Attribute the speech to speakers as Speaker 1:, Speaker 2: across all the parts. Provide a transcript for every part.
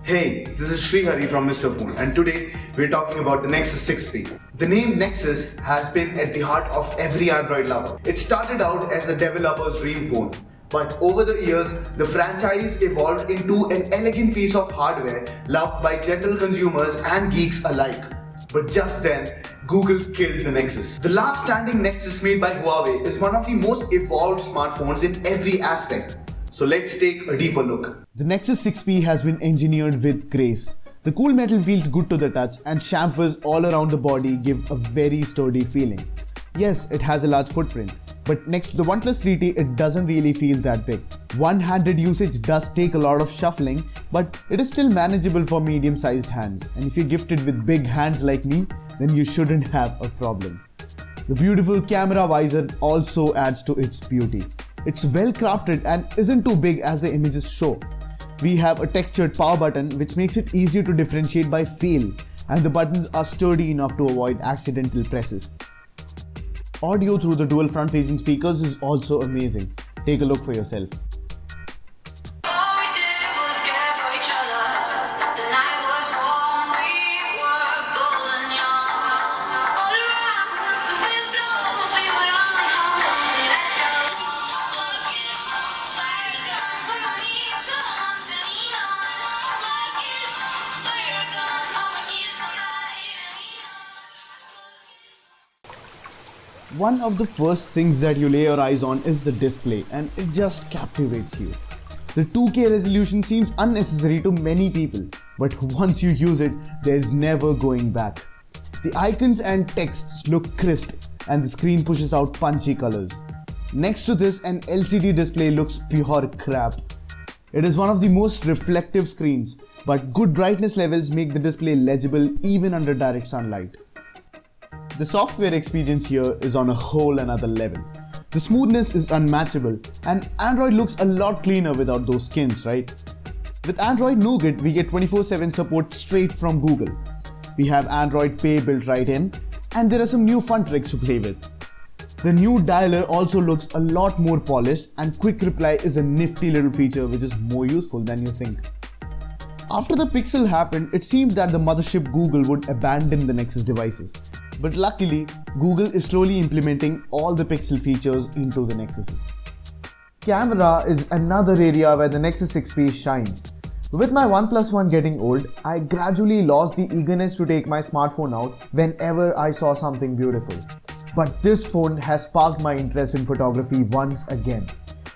Speaker 1: Hey, this is Sreehari from Mr. Phone, and today we're talking about the Nexus 6P. The name Nexus has been at the heart of every Android lover. It started out as a developer's dream phone, but over the years, the franchise evolved into an elegant piece of hardware loved by gentle consumers and geeks alike. But just then, Google killed the Nexus. The last standing Nexus made by Huawei is one of the most evolved smartphones in every aspect. So let's take a deeper look.
Speaker 2: The Nexus 6P has been engineered with grace. The cool metal feels good to the touch and chamfers all around the body give a very sturdy feeling. Yes, it has a large footprint, but next to the OnePlus 3T it doesn't really feel that big. One-handed usage does take a lot of shuffling, but it is still manageable for medium-sized hands, and if you're gifted with big hands like me, then you shouldn't have a problem. The beautiful camera visor also adds to its beauty. It's well crafted and isn't too big as the images show. We have a textured power button which makes it easier to differentiate by feel, and the buttons are sturdy enough to avoid accidental presses. Audio through the dual front-facing speakers is also amazing. Take a look for yourself. One of the first things that you lay your eyes on is the display, and it just captivates you. The 2K resolution seems unnecessary to many people, but once you use it, there's never going back. The icons and texts look crisp, and the screen pushes out punchy colors. Next to this, an LCD display looks pure crap. It is one of the most reflective screens, but good brightness levels make the display legible even under direct sunlight. The software experience here is on a whole another level. The smoothness is unmatchable, and Android looks a lot cleaner without those skins, right? With Android Nougat, we get 24/7 support straight from Google. We have Android Pay built right in, and there are some new fun tricks to play with. The new dialer also looks a lot more polished, and Quick Reply is a nifty little feature which is more useful than you think. After the Pixel happened, it seemed that the mothership Google would abandon the Nexus devices. But luckily, Google is slowly implementing all the Pixel features into the Nexuses. Camera is another area where the Nexus 6P shines. With my OnePlus One getting old, I gradually lost the eagerness to take my smartphone out whenever I saw something beautiful. But this phone has sparked my interest in photography once again.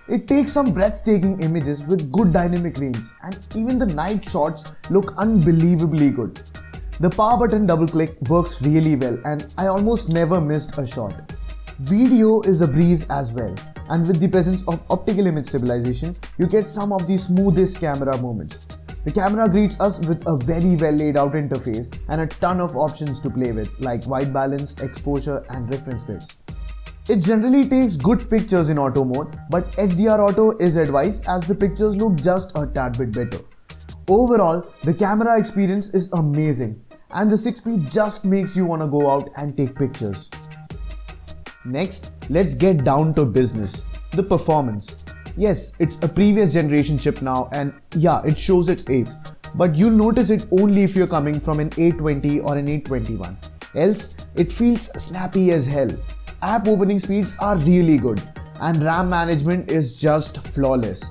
Speaker 2: It takes some breathtaking images with good dynamic range, and even the night shots look unbelievably good. The power button double click works really well, and I almost never missed a shot. Video is a breeze as well, and with the presence of optical image stabilization, you get some of the smoothest camera moments. The camera greets us with a very well laid out interface and a ton of options to play with, like white balance, exposure and reference grids. It generally takes good pictures in auto mode, but HDR auto is advised as the pictures look just a tad bit better. Overall, the camera experience is amazing, and the 6P just makes you want to go out and take pictures. Next, let's get down to business, the performance. Yes, it's a previous generation chip now, and yeah, it shows its age, but you'll notice it only if you're coming from an 820 or an 821. Else, it feels snappy as hell. App opening speeds are really good, and RAM management is just flawless.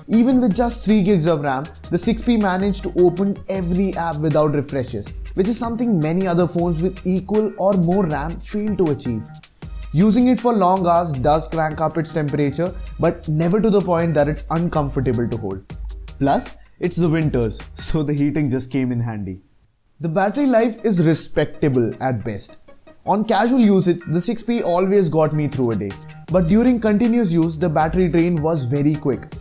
Speaker 2: Even with just 3 gigs of RAM, the 6P managed to open every app without refreshes, which is something many other phones with equal or more RAM fail to achieve. Using it for long hours does crank up its temperature, but never to the point that it's uncomfortable to hold. Plus, it's the winters, so the heating just came in handy. The battery life is respectable at best. On casual usage, the 6P always got me through a day, but during continuous use, the battery drain was very quick.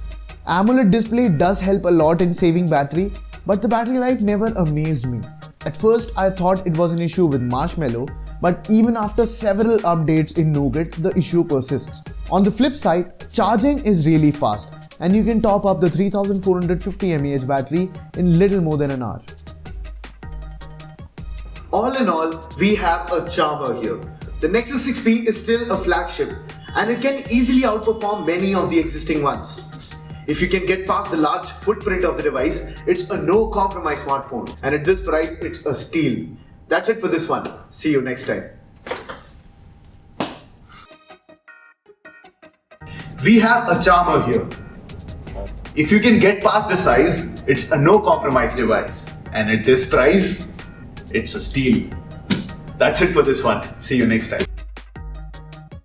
Speaker 2: AMOLED display does help a lot in saving battery, but the battery life never amazed me. At first, I thought it was an issue with Marshmallow, but even after several updates in Nougat, the issue persists. On the flip side, charging is really fast, and you can top up the 3450 mAh battery in little more than an hour.
Speaker 1: All in all, we have a charmer here. The Nexus 6P is still a flagship, and it can easily outperform many of the existing ones. If you can get past the large footprint of the device, it's a no compromise smartphone. And at this price, it's a steal. That's it for this one. See you next time. We have a charmer here. If you can get past the size, it's a no compromise device. And at this price, it's a steal. That's it for this one. See you next time.